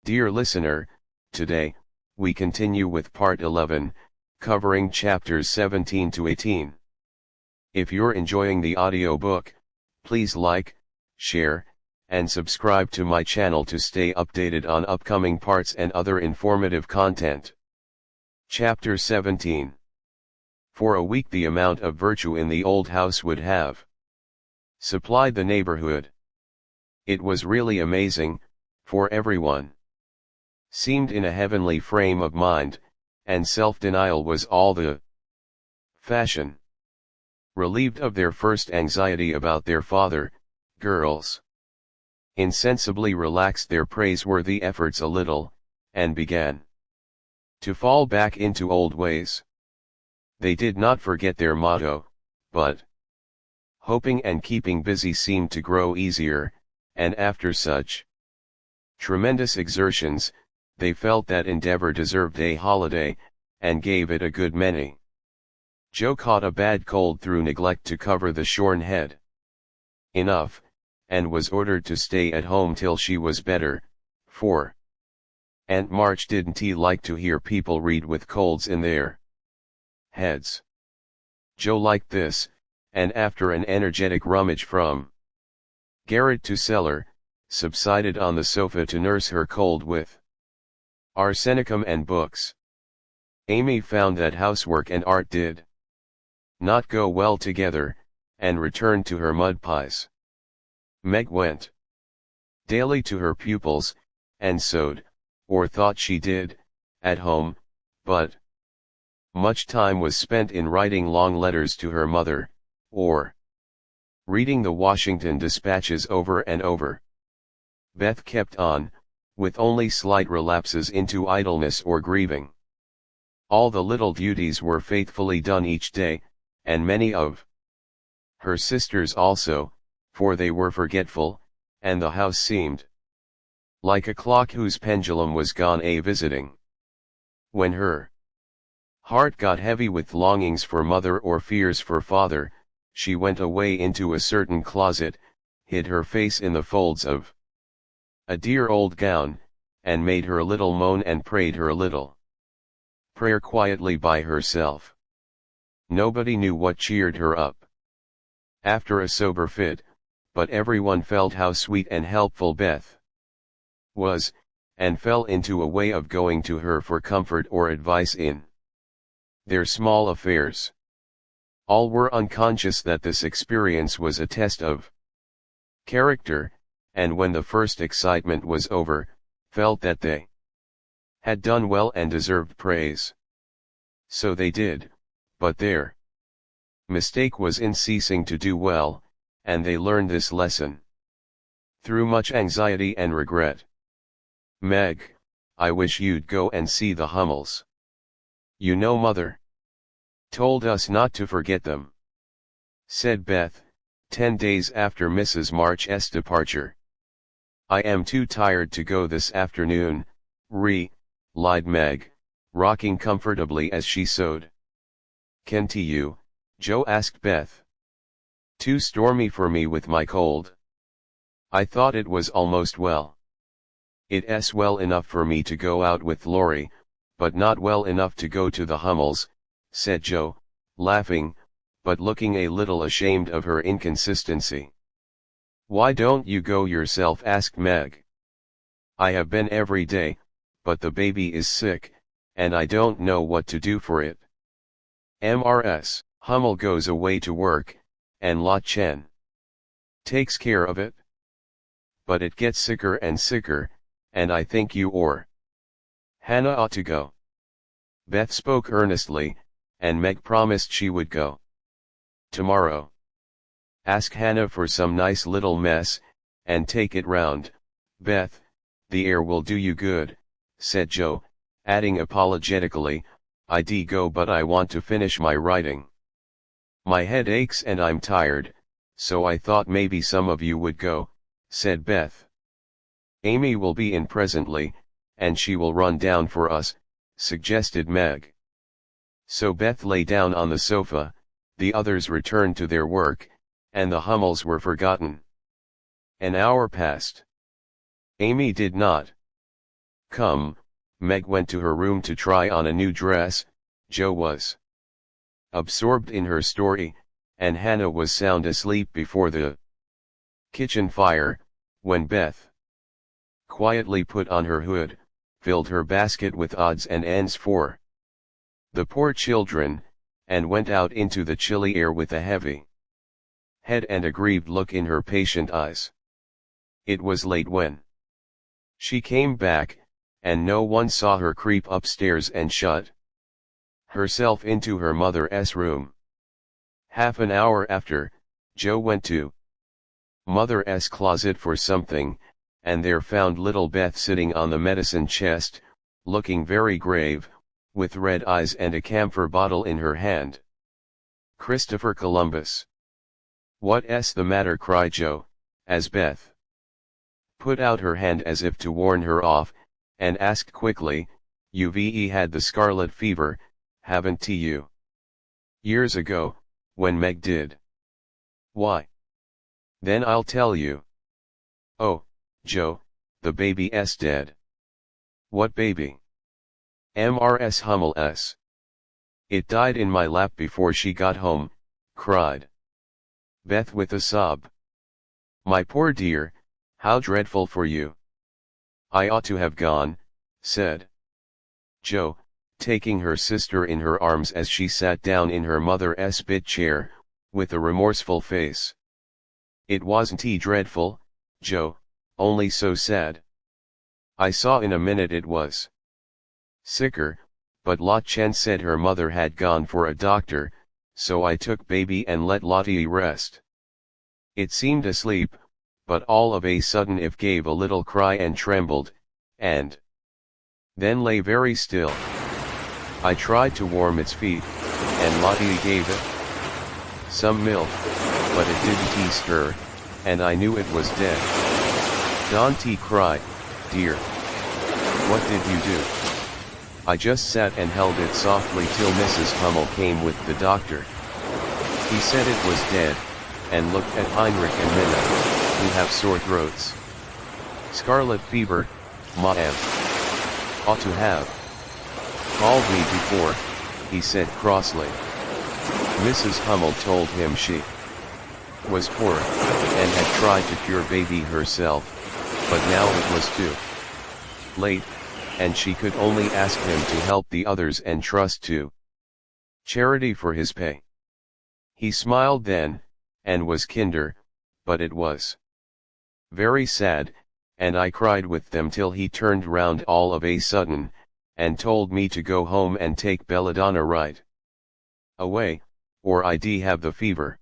Dear listener, today, we continue with part 11, covering chapters 17 to 18. If you're enjoying the audiobook, please like, share, and subscribe to my channel to stay updated on upcoming parts and other informative content. Chapter 17. For a week the amount of virtue in the old house would have supplied the neighborhood. It was really amazing, for everyone seemed in a heavenly frame of mind, and self-denial was all the fashion. Relieved of their first anxiety about their father, girls insensibly relaxed their praiseworthy efforts a little, and began to fall back into old ways. They did not forget their motto, but hoping and keeping busy seemed to grow easier, and after such tremendous exertions, they felt that endeavor deserved a holiday, and gave it a good many. Joe caught a bad cold through neglect to cover the shorn head. Enough, and was ordered to stay at home till she was better, for Aunt March didn't like to hear people read with colds in their heads. Joe liked this, and after an energetic rummage from garret to cellar, subsided on the sofa to nurse her cold with arsenicum and books. Amy found that housework and art did not go well together, and returned to her mud pies. Meg went daily to her pupils, and sewed, or thought she did, at home, but much time was spent in writing long letters to her mother, or reading the Washington dispatches over and over. Beth kept on, with only slight relapses into idleness or grieving. All the little duties were faithfully done each day, and many of her sisters also, for they were forgetful, and the house seemed like a clock whose pendulum was gone a-visiting. When her heart got heavy with longings for mother or fears for father, she went away into a certain closet, hid her face in the folds of a dear old gown, and made her little moan and prayed her little prayer quietly by herself. Nobody knew what cheered her up after a sober fit, but everyone felt how sweet and helpful Beth was, and fell into a way of going to her for comfort or advice in their small affairs. All were unconscious that this experience was a test of character, and when the first excitement was over, felt that they had done well and deserved praise. So they did, but their mistake was in ceasing to do well, and they learned this lesson through much anxiety and regret. Meg, I wish you'd go and see the Hummels. You know Mother told us not to forget them, said Beth, 10 days after Mrs. March's departure. I am too tired to go this afternoon, lied Meg, rocking comfortably as she sewed. Can't you, Joe asked Beth. Too stormy for me with my cold. I thought it was almost well. It's well enough for me to go out with Laurie, but not well enough to go to the Hummels, said Joe, laughing, but looking a little ashamed of her inconsistency. Why don't you go yourself? Asked Meg. I have been every day, but the baby is sick, and I don't know what to do for it. Mrs. Hummel goes away to work, and La Chen takes care of it. But it gets sicker and sicker, and I think you or Hannah ought to go. Beth spoke earnestly, and Meg promised she would go tomorrow. Ask Hannah for some nice little mess, and take it round, Beth, the air will do you good, said Joe, adding apologetically, I'd go but I want to finish my writing. My head aches and I'm tired, so I thought maybe some of you would go, said Beth. Amy will be in presently, and she will run down for us, suggested Meg. So Beth lay down on the sofa, the others returned to their work, and the Hummels were forgotten. An hour passed. Amy did not Come, Meg went to her room to try on a new dress. Joe was absorbed in her story, and Hannah was sound asleep before the kitchen fire, when Beth quietly put on her hood, filled her basket with odds and ends for the poor children, and went out into the chilly air with a heavy head and a grieved look in her patient eyes. It was late when she came back, and no one saw her creep upstairs and shut herself into her mother's room. Half an hour after, Joe went to mother's closet for something, and there found little Beth sitting on the medicine chest, looking very grave, with red eyes and a camphor bottle in her hand. Christopher Columbus. "What's the matter?" cried Joe, as Beth put out her hand as if to warn her off, and asked quickly, "You've had the scarlet fever, haven't you?" "Years ago, when Meg did." "Why?" "Then I'll tell you." "Oh, Joe, the baby's dead." "What baby?" "Mrs. Hummel's. It died in my lap before she got home," cried Beth with a sob. "My poor dear, how dreadful for you." "I ought to have gone," said Joe, taking her sister in her arms as she sat down in her mother's bit chair, with a remorseful face. "It wasn't dreadful, Joe, only so sad. I saw in a minute it was sicker, but Chen said her mother had gone for a doctor, so I took baby and let Lottie rest. It seemed asleep, but all of a sudden it gave a little cry and trembled, and then lay very still. I tried to warm its feet, and Lottie gave it some milk, but it didn't stir, and I knew it was dead." Dante cried, "Dear, what did you do?" "I just sat and held it softly till Mrs. Hummel came with the doctor. He said it was dead, and looked at Heinrich and Minna, who have sore throats. Scarlet fever, ma'am. Ought to have called me before," he said crossly. Mrs. Hummel told him she was poor, and had tried to cure baby herself, but now it was too late, and she could only ask him to help the others and trust to charity for his pay. He smiled then, and was kinder, but it was very sad, and I cried with them till he turned round all of a sudden, and told me to go home and take belladonna right away, or I'd have the fever."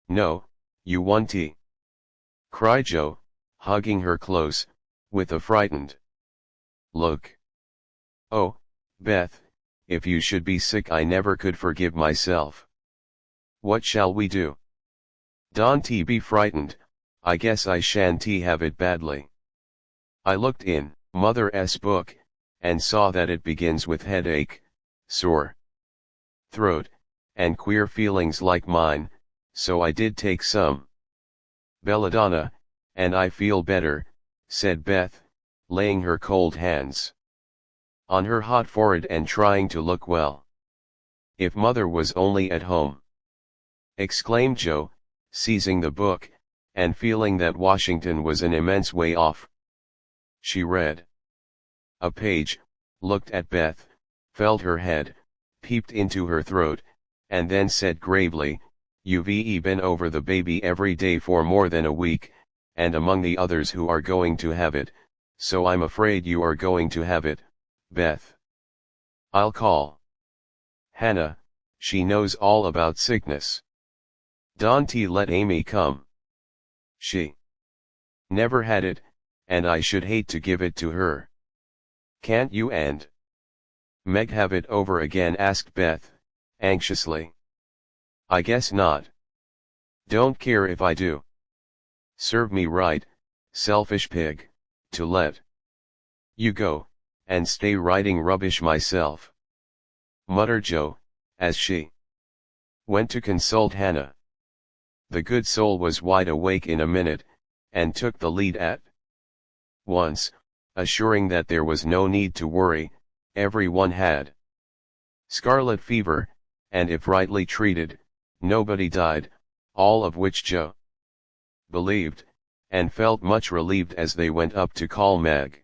"No, you won't," cried Joe, hugging her close, with a frightened look. "Oh, Beth, if you should be sick I never could forgive myself. What shall we do?" "Don't be frightened, I guess I shan't have it badly." I looked in Mother's book, and saw that it begins with headache, sore throat, and queer feelings like mine, so I did take some belladonna, and I feel better, said Beth, laying her cold hands on her hot forehead and trying to look well. "If Mother was only at home!" exclaimed Joe, seizing the book, and feeling that Washington was an immense way off. She read a page, looked at Beth, felt her head, peeped into her throat, and then said gravely, "You've been over the baby every day for more than a week, and among the others who are going to have it, so I'm afraid you are going to have it, Beth. I'll call Hannah, she knows all about sickness. Don't let Amy come. She never had it, and I should hate to give it to her. Can't you and Meg have it over again?" asked Beth, anxiously. "I guess not. Don't care if I do. Serve me right, selfish pig, to let you go, and stay writing rubbish myself," muttered Joe, as she went to consult Hannah. The good soul was wide awake in a minute, and took the lead at once, assuring that there was no need to worry, everyone had scarlet fever, and if rightly treated, nobody died, all of which Joe believed, and felt much relieved as they went up to call Meg.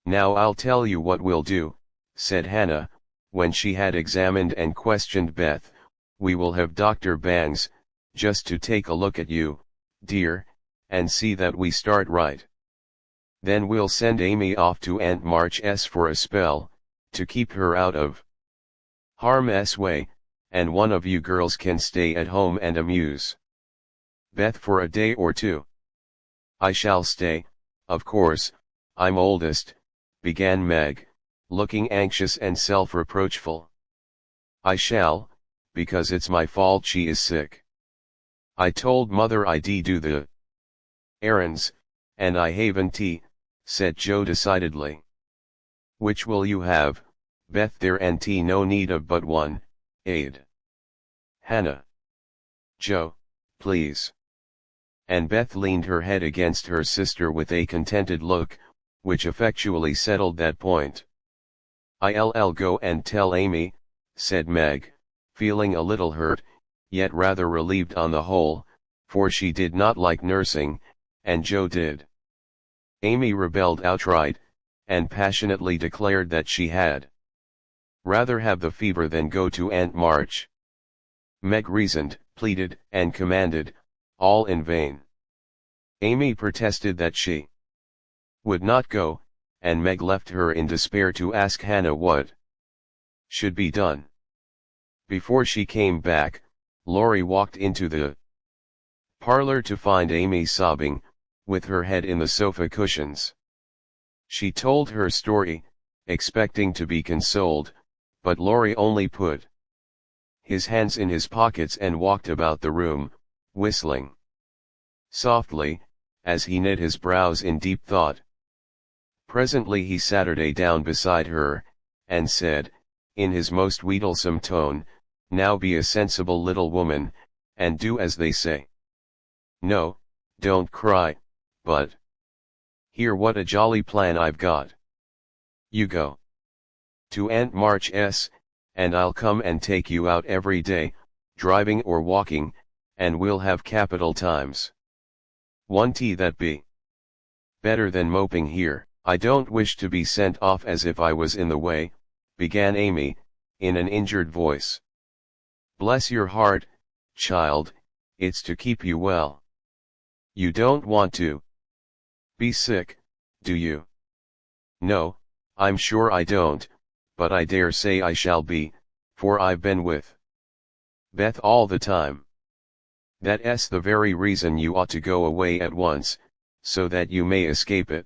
"Now I'll tell you what we'll do," said Hannah, when she had examined and questioned Beth. "We will have Dr. Bangs, just to take a look at you, dear, and see that we start right. Then we'll send Amy off to Aunt March's for a spell, to keep her out of harm's way, and one of you girls can stay at home and amuse Beth for a day or two." "I shall stay, of course, I'm oldest," began Meg, looking anxious and self-reproachful. "I shall, because it's my fault she is sick. I told mother I'd do the errands, and I haven't tea," said Joe decidedly. "Which will you have, Beth? There ain't no need of but one, aid." "Hannah." "Joe, please." And Beth leaned her head against her sister with a contented look, which effectually settled that point. "I'll go and tell Amy," said Meg, feeling a little hurt, yet rather relieved on the whole, for she did not like nursing, and Joe did. Amy rebelled outright, and passionately declared that she had rather have the fever than go to Aunt March. Meg reasoned, pleaded, and commanded, all in vain. Amy protested that she would not go, and Meg left her in despair to ask Hannah what should be done. Before she came back, Laurie walked into the parlor to find Amy sobbing, with her head in the sofa cushions. She told her story, expecting to be consoled, but Laurie only put his hands in his pockets and walked about the room, whistling softly, as he knit his brows in deep thought. Presently he sat her down beside her, and said, in his most wheedlesome tone, "Now be a sensible little woman, and do as they say. No, don't cry, but hear what a jolly plan I've got. You go to Aunt March's, and I'll come and take you out every day, driving or walking, and we'll have capital times. Won't that be better than moping here?" "I don't wish to be sent off as if I was in the way," began Amy, in an injured voice. "Bless your heart, child, it's to keep you well. You don't want to be sick, do you?" "No, I'm sure I don't, but I dare say I shall be, for I've been with Beth all the time." "That's the very reason you ought to go away at once, so that you may escape it.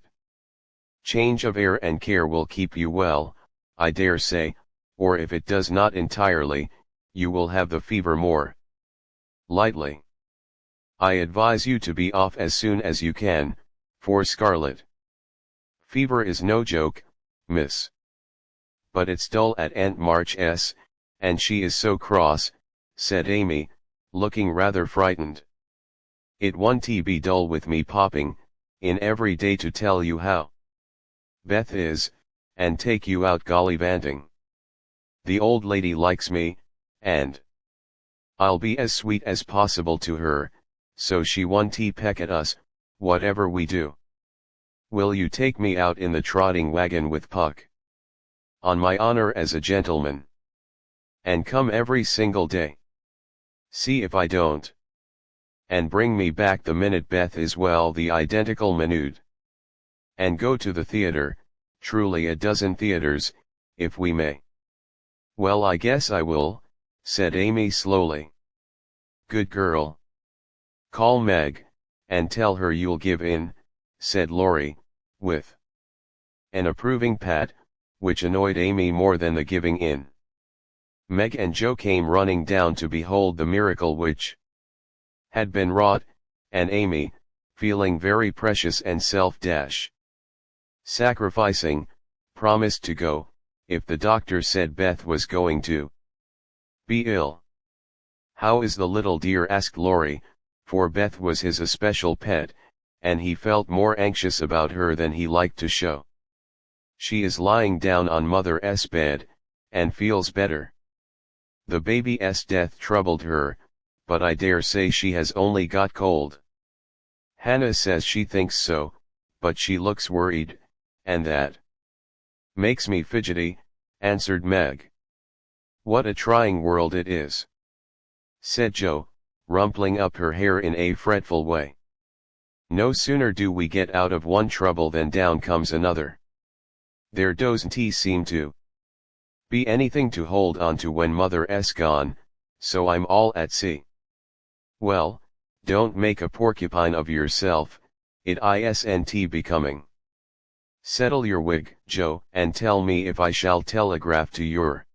Change of air and care will keep you well, I dare say, or if it does not entirely, you will have the fever more lightly. I advise you to be off as soon as you can, for scarlet fever is no joke, miss. But it's dull at Aunt March's, and she is so cross," said Amy, looking rather frightened. "It won't be dull with me popping in every day to tell you how Beth is, and take you out gollivanting. The old lady likes me, and I'll be as sweet as possible to her, so she won't peck at us, whatever we do. Will you take me out in the trotting wagon with Puck? On my honor as a gentleman. And come every single day. See if I don't. And bring me back the minute Beth is well, the identical minute. And go to the theater, truly a dozen theaters, if we may." "Well, I guess I will," said Amy slowly. "Good girl. Call Meg, and tell her you'll give in," said Laurie, with an approving pat, which annoyed Amy more than the giving in. Meg and Joe came running down to behold the miracle which had been wrought, and Amy, feeling very precious and self-sacrificing, promised to go, if the doctor said Beth was going to be ill. "How is the little dear?" asked Laurie, for Beth was his especial pet, and he felt more anxious about her than he liked to show. She is lying down on Mother's bed, and feels better. The baby's death troubled her, but I dare say she has only got cold. Hannah says she thinks so, but she looks worried, and that makes me fidgety, answered Meg. What a trying world it is, said Jo, rumpling up her hair in a fretful way. No sooner do we get out of one trouble than down comes another. There doesn't seem to be anything to hold on to when Mother's gone, so I'm all at sea. Well, don't make a porcupine of yourself, it isn't becoming. Settle your wig, Jo, and tell me if I shall telegraph to your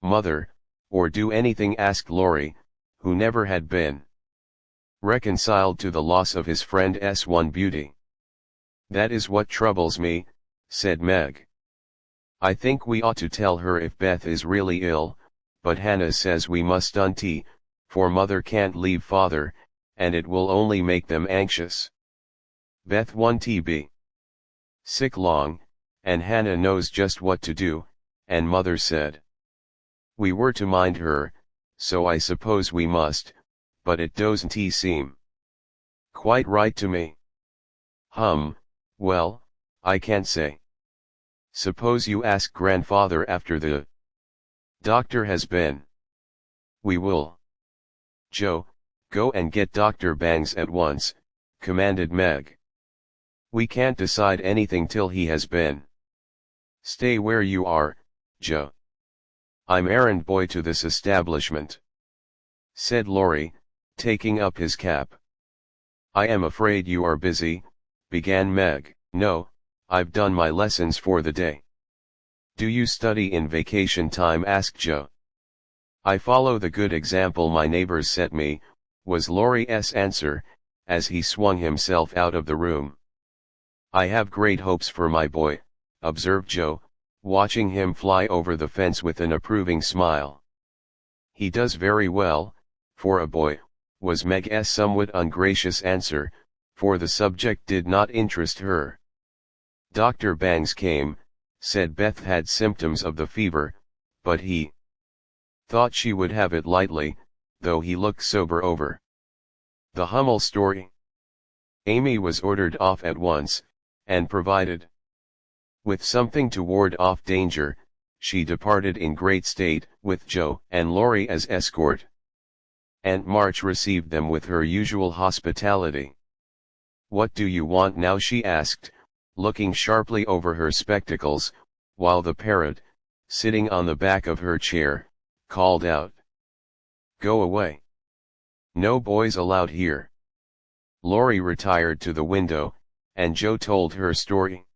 mother, or do anything, asked Laurie, who never had been reconciled to the loss of his friend's one beauty. That is what troubles me, said Meg. I think we ought to tell her if Beth is really ill, but Hannah says we mustn't, for Mother can't leave Father, and it will only make them anxious. Beth won't be sick long, and Hannah knows just what to do, and Mother said we were to mind her, so I suppose we must, but it doesn't seem quite right to me. Well, I can't say. Suppose you ask Grandfather after the doctor has been. We will. Jo, go and get Dr. Bangs at once, commanded Meg. We can't decide anything till he has been. Stay where you are, Jo. I'm errand boy to this establishment, said Laurie, taking up his cap. I am afraid you are busy, began Meg. No, I've done my lessons for the day. Do you study in vacation time, asked Jo. I follow the good example my neighbors set me, was Laurie's answer, as he swung himself out of the room. I have great hopes for my boy, observed Jo, watching him fly over the fence with an approving smile. He does very well, for a boy, was Meg's somewhat ungracious answer, for the subject did not interest her. Dr. Bangs came, said Beth had symptoms of the fever, but he thought she would have it lightly, though he looked sober over the Hummel story. Amy was ordered off at once, and provided with something to ward off danger, she departed in great state, with Jo and Laurie as escort. Aunt March received them with her usual hospitality. What do you want now, she asked, looking sharply over her spectacles, while the parrot, sitting on the back of her chair, called out. Go away. No boys allowed here. Laurie retired to the window, and Jo told her story.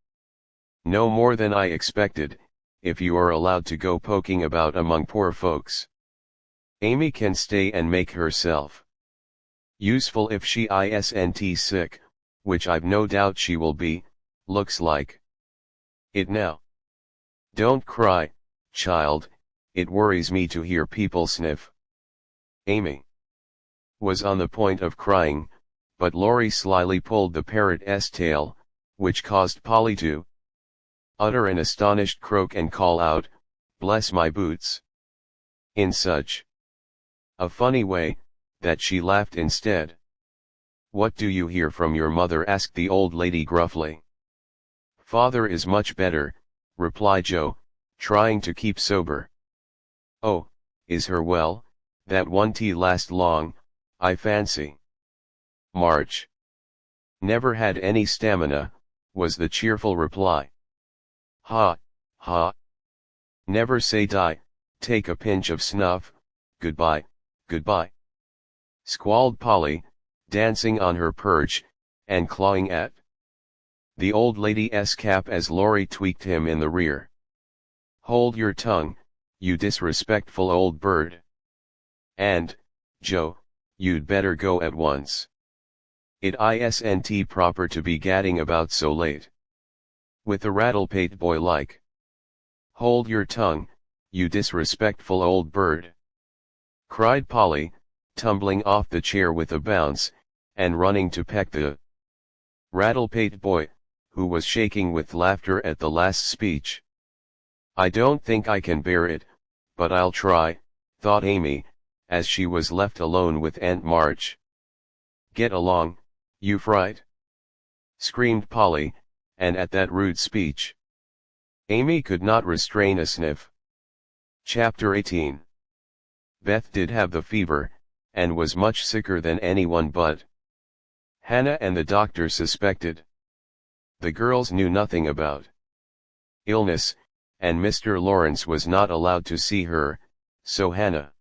No more than I expected, if you are allowed to go poking about among poor folks. Amy can stay and make herself useful if she isn't sick, which I've no doubt she will be, looks like it now. Don't cry, child, it worries me to hear people sniff. Amy was on the point of crying, but Laurie slyly pulled the parrot's tail, which caused Polly to utter an astonished croak and call out, bless my boots, in such a funny way, that she laughed instead. What do you hear from your mother, asked the old lady gruffly. Father is much better, replied Jo, trying to keep sober. Oh, is her well? That won't last long, I fancy. March never had any stamina, was the cheerful reply. Ha, ha. Never say die, take a pinch of snuff, goodbye, goodbye. Squalled Polly, dancing on her perch, and clawing at the old lady's cap as Laurie tweaked him in the rear. Hold your tongue, you disrespectful old bird. And, Jo, you'd better go at once. It isn't proper to be gadding about so late. With a rattle-pate boy like. Hold your tongue, you disrespectful old bird, cried Polly, tumbling off the chair with a bounce, and running to peck the Rattle-pate boy, who was shaking with laughter at the last speech. I don't think I can bear it, but I'll try, thought Amy, as she was left alone with Aunt March. Get along, you fright! Screamed Polly, and at that rude speech, Amy could not restrain a sniff. Chapter 18. Beth did have the fever, and was much sicker than anyone but Hannah and the doctor suspected. The girls knew nothing about illness, and Mr. Lawrence was not allowed to see her, so Hannah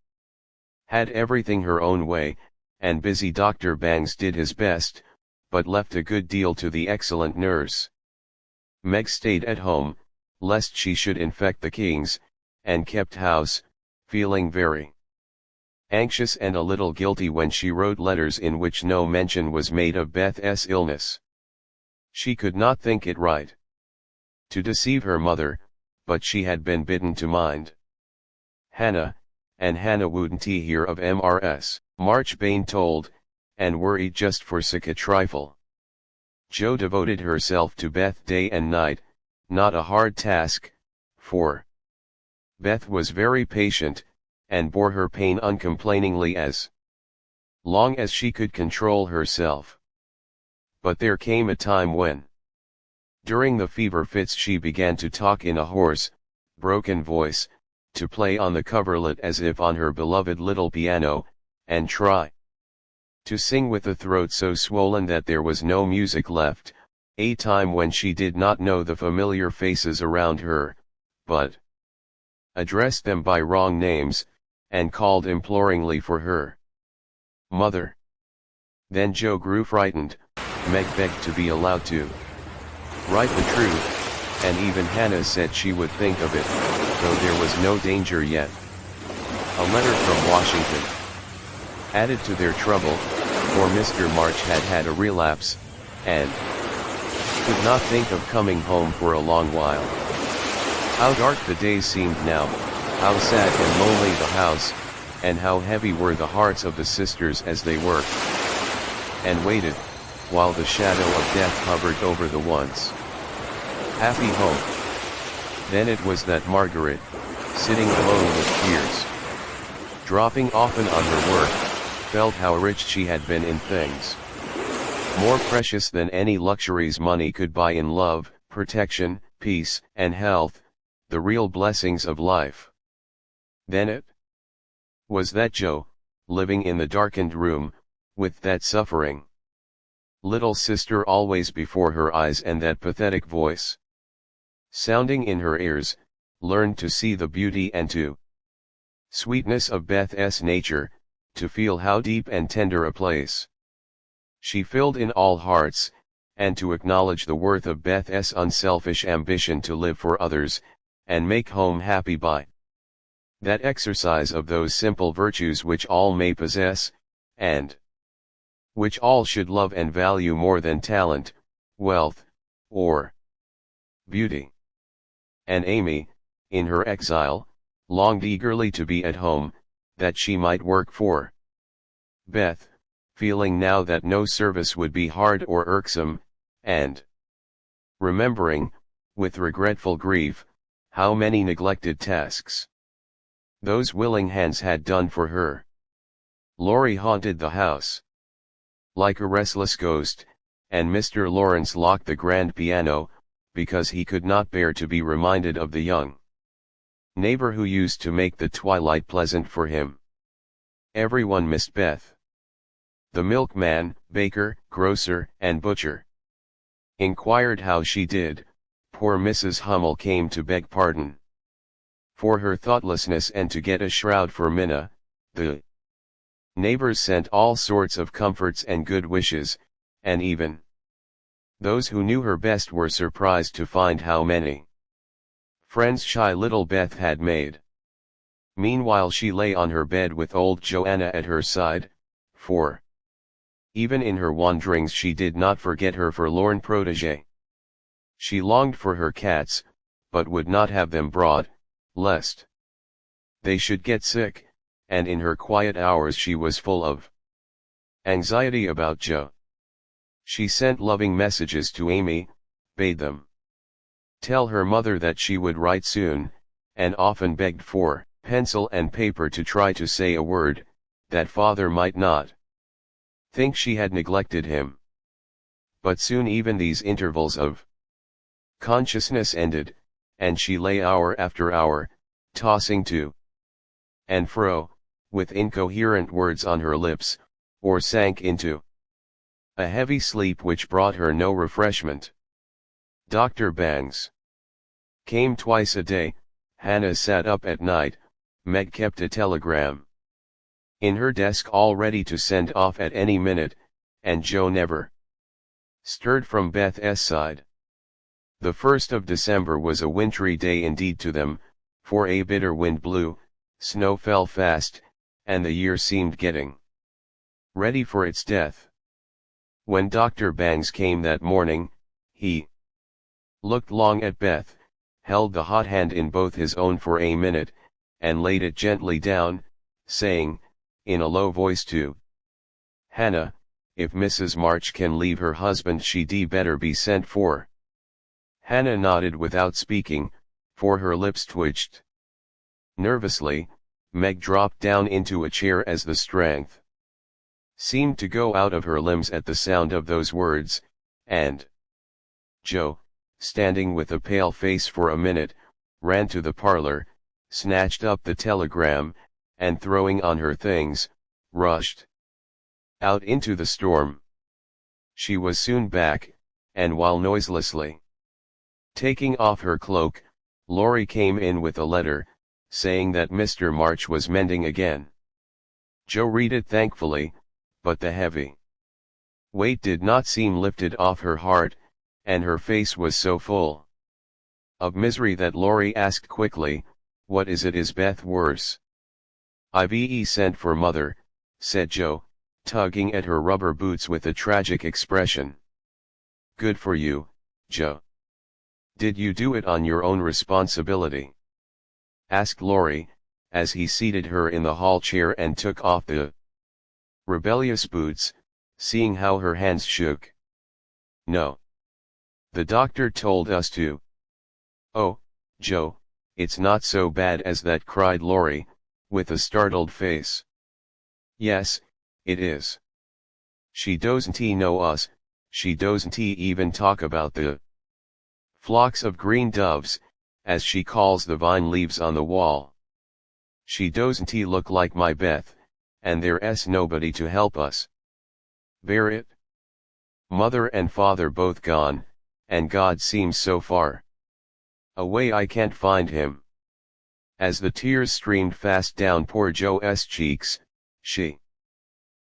had everything her own way, and busy Dr. Bangs did his best, but left a good deal to the excellent nurse. Meg stayed at home, lest she should infect the Kings, and kept house, feeling very anxious and a little guilty when she wrote letters in which no mention was made of Beth's illness. She could not think it right to deceive her mother, but she had been bidden to mind Hannah, and Hannah wouldn't hear of Mrs. Marchbane told, and worried just for sick a trifle. Jo devoted herself to Beth day and night, not a hard task, for Beth was very patient, and bore her pain uncomplainingly as long as she could control herself. But there came a time when, during the fever fits, she began to talk in a hoarse, broken voice, to play on the coverlet as if on her beloved little piano, and try to sing with a throat so swollen that there was no music left, a time when she did not know the familiar faces around her, but addressed them by wrong names, and called imploringly for her mother. Then Jo grew frightened. Meg begged to be allowed to write the truth, and even Hannah said she would think of it, though there was no danger yet. A letter from Washington added to their trouble, for Mr. March had had a relapse, and could not think of coming home for a long while. How dark the days seemed now, how sad and lonely the house, and how heavy were the hearts of the sisters as they worked and waited, while the shadow of death hovered over the once happy home. Then it was that Margaret, sitting alone with tears dropping often on her work, felt how rich she had been in things more precious than any luxuries money could buy in love, protection, peace, and health, the real blessings of life. Then it was that Jo, living in the darkened room, with that suffering little sister always before her eyes and that pathetic voice sounding in her ears, learned to see the beauty and to sweetness of Beth's nature, to feel how deep and tender a place she filled in all hearts, and to acknowledge the worth of Beth's unselfish ambition to live for others, and make home happy by that exercise of those simple virtues which all may possess, and which all should love and value more than talent, wealth, or beauty. And Amy, in her exile, longed eagerly to be at home, that she might work for Beth, feeling now that no service would be hard or irksome, and remembering, with regretful grief, how many neglected tasks those willing hands had done for her. Laurie haunted the house like a restless ghost, and Mr. Lawrence locked the grand piano, because he could not bear to be reminded of the young neighbor who used to make the twilight pleasant for him. Everyone missed Beth. The milkman, baker, grocer, and butcher inquired how she did. Poor Mrs. Hummel came to beg pardon for her thoughtlessness and to get a shroud for Minna. The neighbors sent all sorts of comforts and good wishes, and even those who knew her best were surprised to find how many friends shy little Beth had made. Meanwhile she lay on her bed with old Joanna at her side, for even in her wanderings she did not forget her forlorn protégé. She longed for her cats, but would not have them brought, lest they should get sick, and in her quiet hours she was full of anxiety about Jo. She sent loving messages to Amy, bade them tell her mother that she would write soon, and often begged for pencil and paper to try to say a word, that father might not think she had neglected him. But soon even these intervals of consciousness ended, and she lay hour after hour, tossing to and fro, with incoherent words on her lips, or sank into a heavy sleep which brought her no refreshment. Dr. Bangs came twice a day. Hannah sat up at night. Meg kept a telegram in her desk all ready to send off at any minute, and Joe never stirred from Beth's side. The 1st of December was a wintry day indeed to them, for a bitter wind blew, snow fell fast, and the year seemed getting ready for its death. When Dr. Bangs came that morning, he looked long at Beth, held the hot hand in both his own for a minute, and laid it gently down, saying, in a low voice to Hannah, "If Mrs. March can leave her husband she'd better be sent for." Hannah nodded without speaking, for her lips twitched nervously. Meg dropped down into a chair as the strength seemed to go out of her limbs at the sound of those words, and Joe, standing with a pale face for a minute, ran to the parlor, snatched up the telegram, and throwing on her things, rushed out into the storm. She was soon back, and while noiselessly taking off her cloak, Laurie came in with a letter, saying that Mr. March was mending again. Joe read it thankfully, but the heavy weight did not seem lifted off her heart, and her face was so full of misery that Laurie asked quickly, "What is it? Is Beth worse?" "I've sent for mother," said Joe, tugging at her rubber boots with a tragic expression. "Good for you, Joe. Did you do it on your own responsibility?" asked Laurie, as he seated her in the hall chair and took off the rebellious boots, seeing how her hands shook. "No. The doctor told us to." "Oh, Joe, it's not so bad as that," cried Laurie, with a startled face. "Yes, it is. She doesn't know us, she doesn't even talk about the flocks of green doves, as she calls the vine leaves on the wall. She doesn't look like my Beth, and there's nobody to help us. Bear it. Mother and father both gone, and God seems so far away I can't find him." As the tears streamed fast down poor Joe's cheeks, she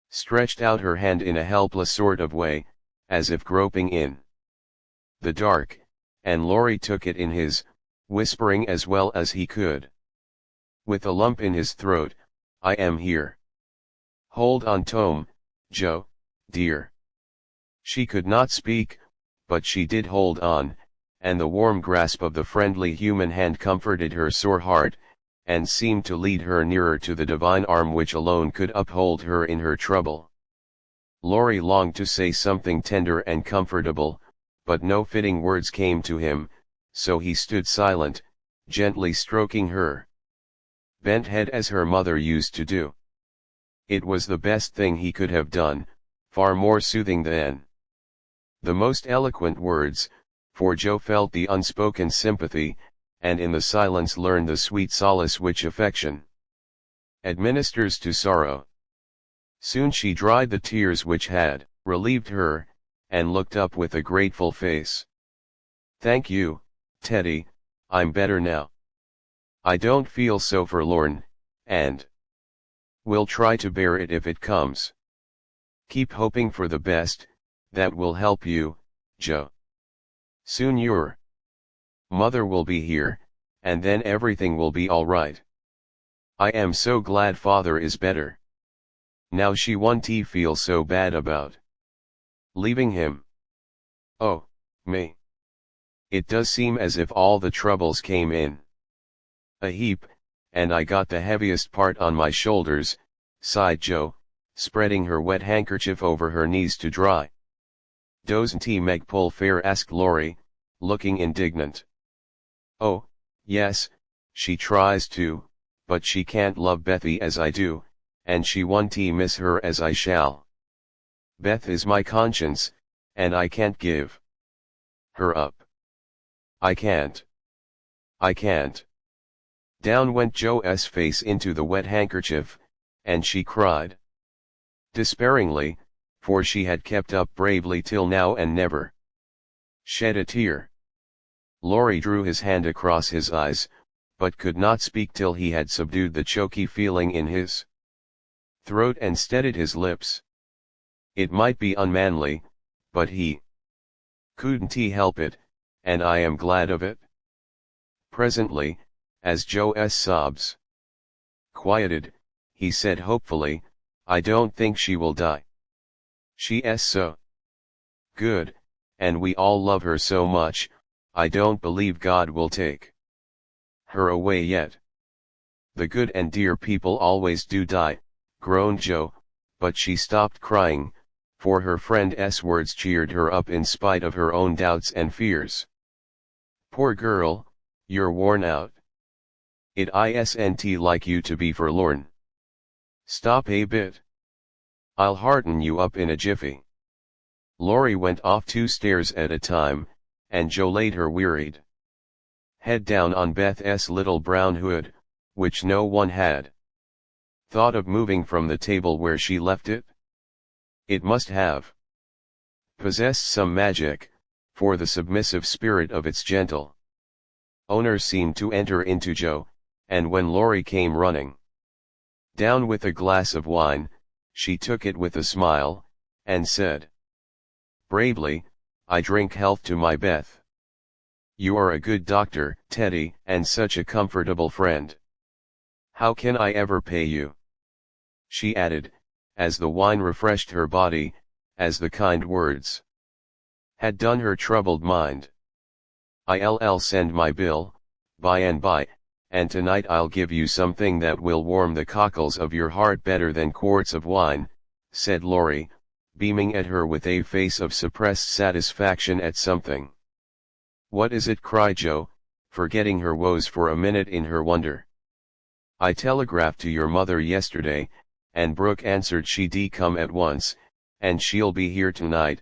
stretched out her hand in a helpless sort of way, as if groping in the dark, and Laurie took it in his, whispering as well as he could, with a lump in his throat, "I am here. Hold on Tom, Joe, dear." She could not speak, but she did hold on, and the warm grasp of the friendly human hand comforted her sore heart, and seemed to lead her nearer to the divine arm which alone could uphold her in her trouble. Laurie longed to say something tender and comfortable, but no fitting words came to him, so he stood silent, gently stroking her bent head as her mother used to do. It was the best thing he could have done, far more soothing than the most eloquent words, for Joe felt the unspoken sympathy, and in the silence learned the sweet solace which affection administers to sorrow. Soon she dried the tears which had relieved her, and looked up with a grateful face. "Thank you, Teddy, I'm better now. I don't feel so forlorn, and will try to bear it if it comes. Keep hoping for the best, that will help you, Joe. Soon your mother will be here, and then everything will be all right. I am so glad father is better. Now she won't feel so bad about leaving him. Oh, me. It does seem as if all the troubles came in a heap, and I got the heaviest part on my shoulders," sighed Joe, spreading her wet handkerchief over her knees to dry. Doesn't he make pull fair? Asked Laurie, looking indignant. Oh, yes, she tries to, but she can't love Bethy as I do, and she won't miss her as I shall. Beth is my conscience, and I can't give her up. I can't. I can't. Down went Jo's face into the wet handkerchief, and she cried despairingly, for she had kept up bravely till now and never shed a tear. Laurie drew his hand across his eyes, but could not speak till he had subdued the choky feeling in his throat and steadied his lips. It might be unmanly, but he couldn't help it, and I am glad of it. Presently, as Jo's sobs quieted, he said hopefully, I don't think she will die. She's so good, and we all love her so much, I don't believe God will take her away yet. The good and dear people always do die, groaned Jo, but she stopped crying, for her friend's words cheered her up in spite of her own doubts and fears. Poor girl, you're worn out. It isn't like you to be forlorn. Stop a bit. I'll hearten you up in a jiffy. Laurie went off 2 stairs at a time, and Jo laid her wearied head down on Beth's little brown hood, which no one had thought of moving from the table where she left it. It must have possessed some magic, for the submissive spirit of its gentle owner seemed to enter into Jo, and when Laurie came running down with a glass of wine, she took it with a smile, and said bravely, I drink health to my Beth. You are a good doctor, Teddy, and such a comfortable friend. How can I ever pay you? She added, as the wine refreshed her body, as the kind words had done her troubled mind. I'll send my bill, by and by, and tonight I'll give you something that will warm the cockles of your heart better than quarts of wine, said Laurie, beaming at her with a face of suppressed satisfaction at something. What is it? cried Jo, forgetting her woes for a minute in her wonder. I telegraphed to your mother yesterday, and Brooke answered she'd come at once, and she'll be here tonight,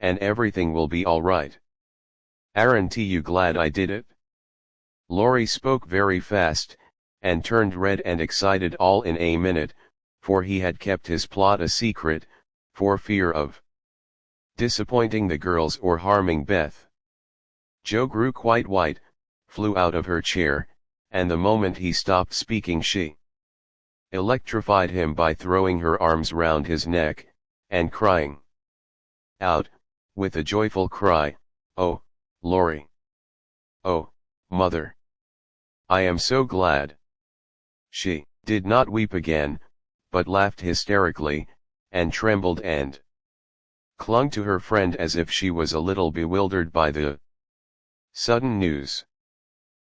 and everything will be all right. Aren't you glad I did it? Laurie spoke very fast, and turned red and excited all in a minute, for he had kept his plot a secret, for fear of disappointing the girls or harming Beth. Jo grew quite white, flew out of her chair, and the moment he stopped speaking she electrified him by throwing her arms round his neck, and crying out, with a joyful cry, Oh, Laurie! Oh, Mother! I am so glad! She did not weep again, but laughed hysterically, and trembled and clung to her friend as if she was a little bewildered by the sudden news.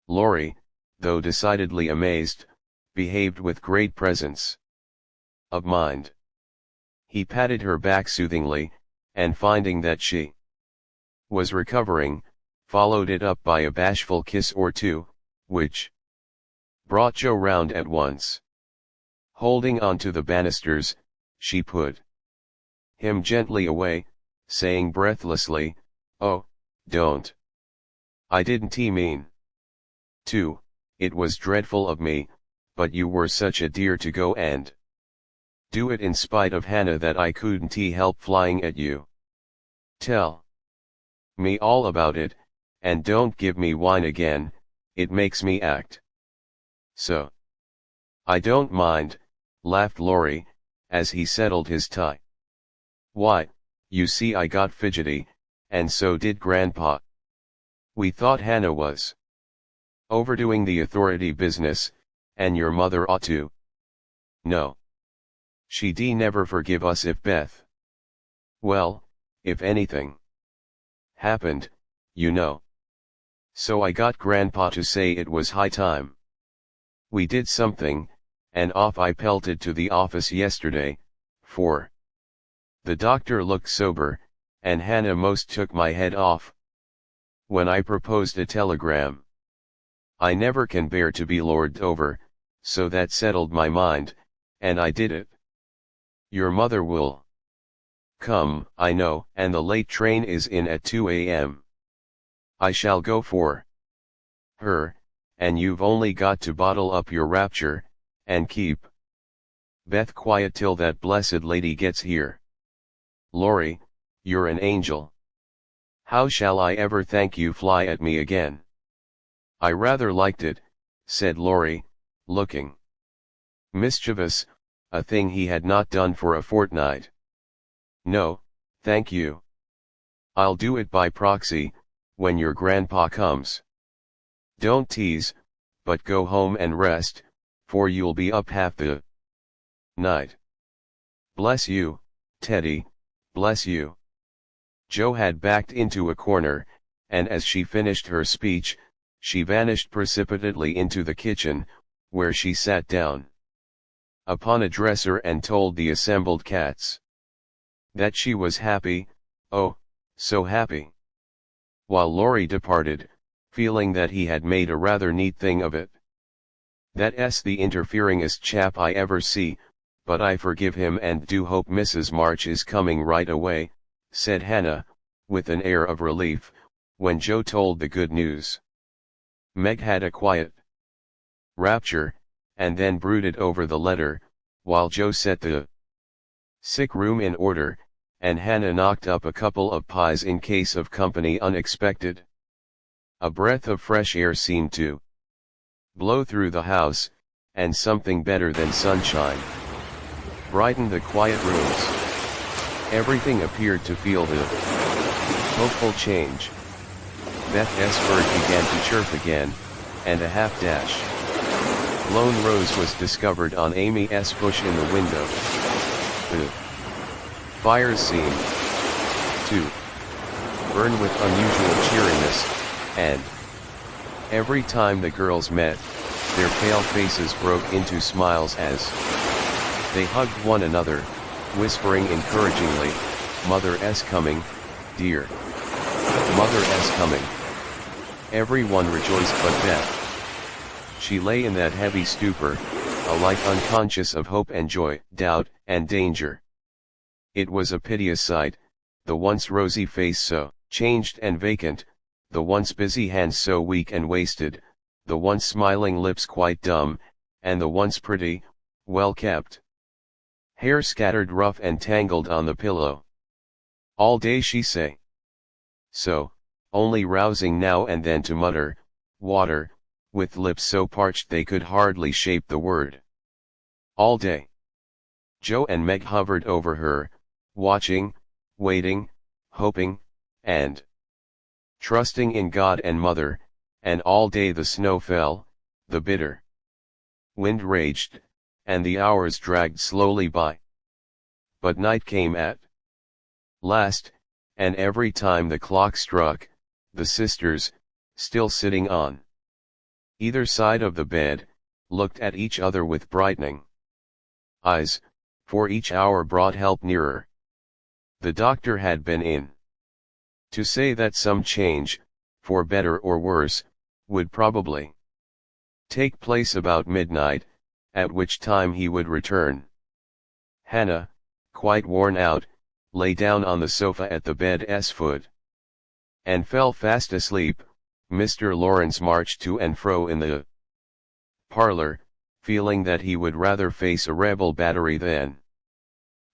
Laurie, though decidedly amazed, behaved with great presence of mind. He patted her back soothingly, and finding that she was recovering, followed it up by a bashful kiss or two, which brought Jo round at once. Holding on to the banisters, she put him gently away, saying breathlessly, Oh, don't. I didn't mean to, it was dreadful of me, but you were such a dear to go and do it in spite of Hannah that I couldn't help flying at you. Tell me all about it, and don't give me wine again, it makes me act so. I don't mind, laughed Laurie, as he settled his tie. Why, you see I got fidgety, and so did Grandpa. We thought Hannah was overdoing the authority business, and your mother ought to know. She'd never forgive us if Beth. Well, if anything happened, you know. So I got Grandpa to say it was high time we did something, and off I pelted to the office yesterday, for the doctor looked sober, and Hannah most took my head off. When I proposed a telegram. I never can bear to be lorded over, so that settled my mind, and I did it. Your mother will come, I know, and the late train is in at 2 a.m. I shall go for her, and you've only got to bottle up your rapture, and keep Beth quiet till that blessed lady gets here. Laurie, you're an angel. How shall I ever thank you? Fly at me again. I rather liked it, said Laurie, looking mischievous, a thing he had not done for a fortnight. No, thank you. I'll do it by proxy, when your grandpa comes. Don't tease, but go home and rest, for you'll be up half the night. Bless you, Teddy, bless you. Jo had backed into a corner, and as she finished her speech, she vanished precipitately into the kitchen, where she sat down upon a dresser and told the assembled cats that she was happy, oh, so happy. While Laurie departed, feeling that he had made a rather neat thing of it. That's the interferingest chap I ever see, but I forgive him and do hope Mrs. March is coming right away, said Hannah, with an air of relief, when Jo told the good news. Meg had a quiet rapture, and then brooded over the letter, while Jo set the sick room in order, and Hannah knocked up a couple of pies in case of company unexpected. A breath of fresh air seemed to blow through the house, and something better than sunshine brightened the quiet rooms. Everything appeared to feel the hopeful change. Beth's bird began to chirp again, and a half-dash lone rose was discovered on Amy's bush in the window. The fires seemed to burn with unusual cheeriness, and every time the girls met, their pale faces broke into smiles as they hugged one another, whispering encouragingly, "Mother's coming, dear. Mother's coming." Everyone rejoiced but Beth. She lay in that heavy stupor, alike unconscious of hope and joy, doubt and danger. It was a piteous sight, the once rosy face so changed and vacant, the once busy hands so weak and wasted, the once smiling lips quite dumb, and the once pretty, well-kept hair scattered rough and tangled on the pillow. All day she say so, only rousing now and then to mutter, "Water," with lips so parched they could hardly shape the word. All day. Jo and Meg hovered over her, watching, waiting, hoping, and trusting in God and Mother, and all day the snow fell, the bitter wind raged, and the hours dragged slowly by. But night came at last, and every time the clock struck, the sisters, still sitting on either side of the bed, looked at each other with brightening eyes, for each hour brought help nearer. The doctor had been in to say that some change, for better or worse, would probably take place about midnight, at which time he would return. Hannah, quite worn out, lay down on the sofa at the bed's foot and fell fast asleep. Mr. Lawrence marched to and fro in the parlor, feeling that he would rather face a rebel battery than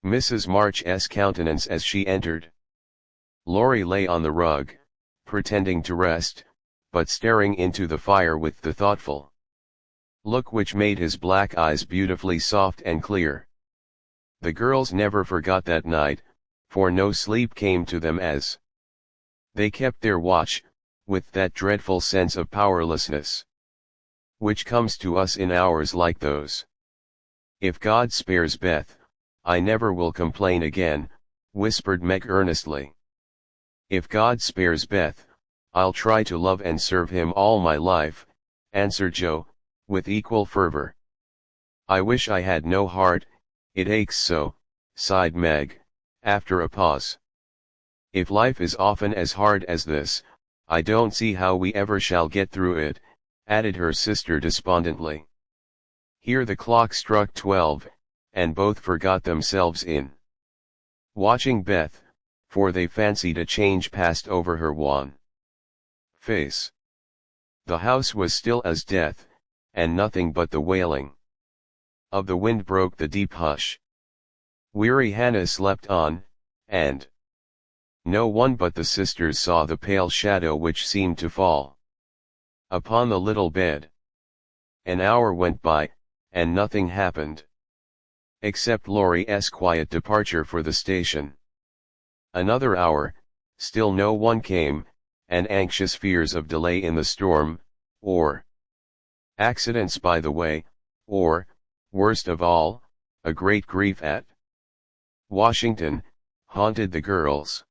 Mrs. March's countenance as she entered. Laurie lay on the rug, pretending to rest, but staring into the fire with the thoughtful look which made his black eyes beautifully soft and clear. The girls never forgot that night, for no sleep came to them as they kept their watch, with that dreadful sense of powerlessness which comes to us in hours like those. "If God spares Beth, I never will complain again," whispered Meg earnestly. "If God spares Beth, I'll try to love and serve him all my life," answered Jo, with equal fervor. "I wish I had no heart, it aches so," sighed Meg, after a pause. If life is often as hard as this, I don't see how we ever shall get through it, added her sister despondently. Here the clock struck 12, and both forgot themselves in watching Beth, for they fancied a change passed over her wan face. The house was still as death, and nothing but the wailing of the wind broke the deep hush. Weary Hannah slept on, and no one but the sisters saw the pale shadow which seemed to fall upon the little bed. An hour went by, and nothing happened, except Laurie's quiet departure for the station. Another hour, still no one came, and anxious fears of delay in the storm, or accidents by the way, or, worst of all, a great grief at Washington, haunted the girls.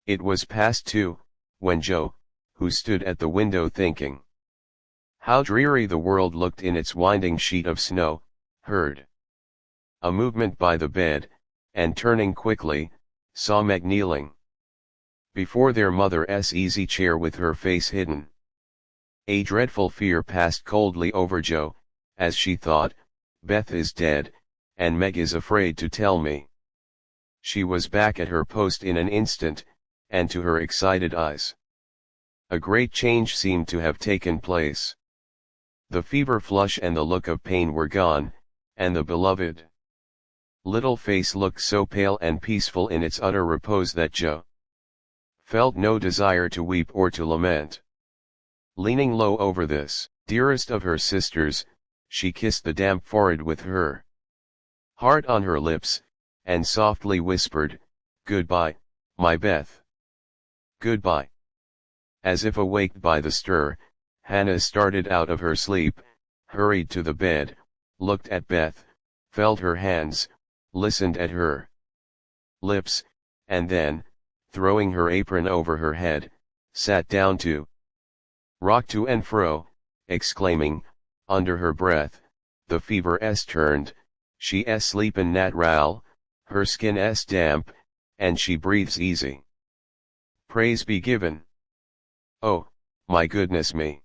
It was past 2, when Joe, who stood at the window thinking how dreary the world looked in its winding sheet of snow, heard a movement by the bed, and turning quickly, saw Meg kneeling before their mother's easy chair with her face hidden. A dreadful fear passed coldly over Joe, as she thought, Beth is dead, and Meg is afraid to tell me. She was back at her post in an instant, and to her excited eyes, a great change seemed to have taken place. The fever flush and the look of pain were gone, and the beloved little face looked so pale and peaceful in its utter repose that Joe felt no desire to weep or to lament. Leaning low over this dearest of her sisters, she kissed the damp forehead with her heart on her lips, and softly whispered, "Goodbye, my Beth. Goodbye." As if awaked by the stir, Hannah started out of her sleep, hurried to the bed, looked at Beth, felt her hands, listened at her lips, and then, throwing her apron over her head, sat down to rock to and fro, exclaiming, under her breath, "The fever-'s turned, she's sleepin' nat'ral, her skin's damp, and she breathes easy. Praise be given. Oh, my goodness me."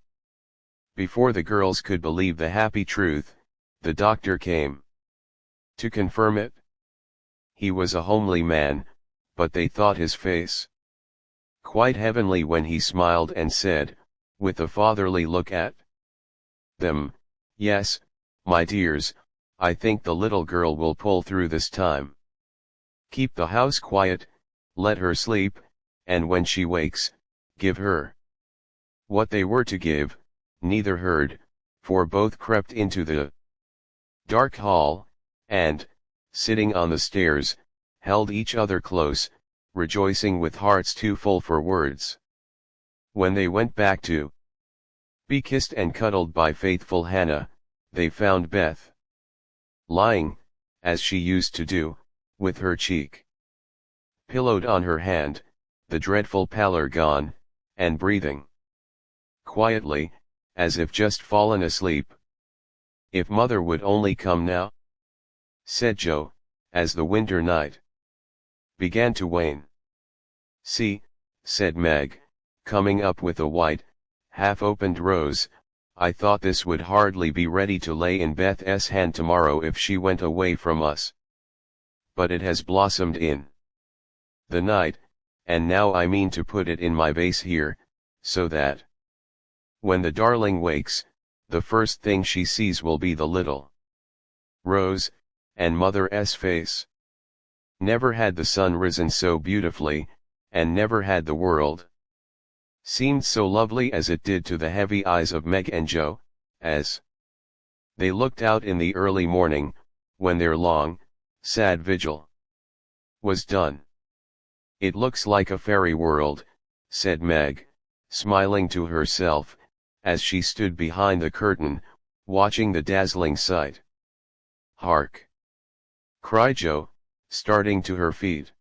Before the girls could believe the happy truth, the doctor came to confirm it. He was a homely man, but they thought his face quite heavenly when he smiled and said, with a fatherly look at them, "Yes, my dears, I think the little girl will pull through this time. Keep the house quiet, let her sleep, and when she wakes, give her." What they were to give, neither heard, for both crept into the dark hall, and, sitting on the stairs, held each other close, rejoicing with hearts too full for words. When they went back to be kissed and cuddled by faithful Hannah, they found Beth lying, as she used to do, with her cheek pillowed on her hand, the dreadful pallor gone, and breathing quietly, as if just fallen asleep. "If mother would only come now," said Joe, as the winter night began to wane. "See," said Meg, coming up with a white, half-opened rose, "I thought this would hardly be ready to lay in Beth's hand tomorrow if she went away from us. But it has blossomed in the night, and now I mean to put it in my vase here, so that when the darling wakes, the first thing she sees will be the little rose, and mother's face. Never had the sun risen so beautifully, and never had the world seemed so lovely as it did to the heavy eyes of Meg and Joe, as they looked out in the early morning, when their long, sad vigil was done. "It looks like a fairy world," said Meg, smiling to herself, as she stood behind the curtain, watching the dazzling sight. "Hark!" cried Joe, starting to her feet.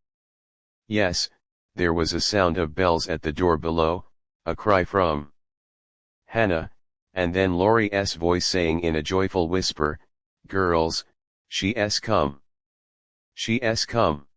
Yes, there was a sound of bells at the door below, a cry from Hannah, and then Laurie's voice saying in a joyful whisper, "Girls, she's come. She's come."